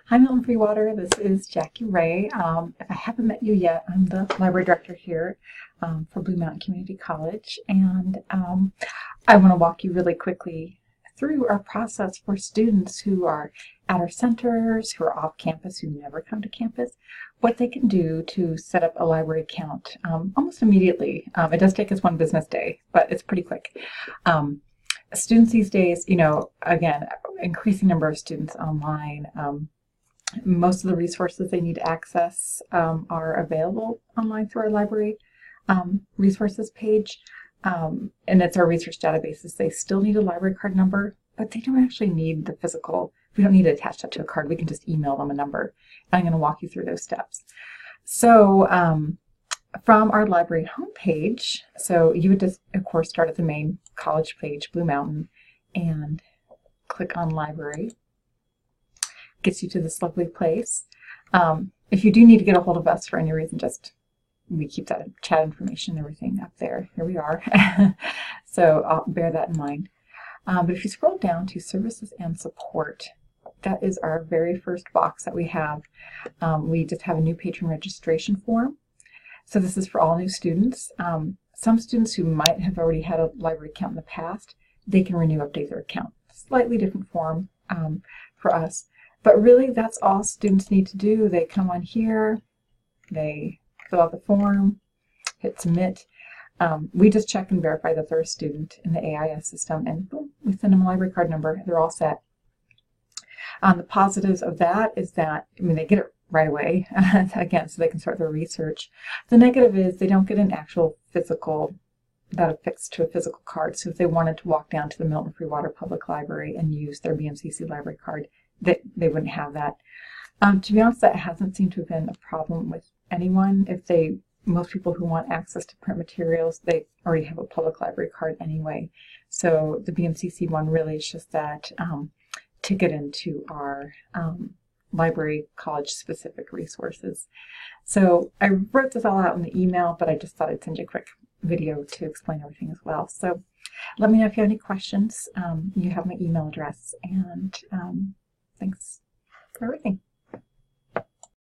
Hi, Milton Free Water. This is Jackie.ray. If I haven't met you yet, I'm the library director here for Blue Mountain Community College, and I want to walk you really quickly through our process for students who are at our centers, who are off campus, who never come to campus, what they can do to set up a library account almost immediately. It does take us one business day, but it's pretty quick. Students these days, again, increasing number of students online. Most of the resources they need to access are available online through our library resources page. And it's our research databases. They still need a library card number, but they don't actually need the physical. We don't need to attach that to a card. We can just email them a number. And I'm going to walk you through those steps. So from our library homepage, so you would just, of course, start at the main college page, Blue Mountain, and click on library. Gets you to this lovely place. If you do need to get a hold of us for any reason, we keep that chat information and everything up there. Here we are. So I'll bear that in mind. But if you scroll down to services and support, that is our very first box that we have. We just have a new patron registration form. So this is for all new students. Some students who might have already had a library account in the past, they can renew, update their account. Slightly different form for us. But really, that's all students need to do. They come on here, they fill out the form, hit submit. We just check and verify that they're a student in the AIS system, and boom, we send them a library card number. They're all set. The positives of that is that, they get it right away, again, so they can start their research. The negative is they don't get an actual physical that affixed to a physical card. So if they wanted to walk down to the Milton Free Water Public Library and use their BMCC library card, they wouldn't have that. To be honest, that hasn't seemed to have been a problem with anyone. Most people who want access to print materials, they already have a public library card anyway. So the BMCC one really is just that to get into our library college specific resources. So I wrote this all out in the email, but I just thought I'd send you a quick video to explain everything as well. So let me know if you have any questions. You have my email address, and thanks for everything.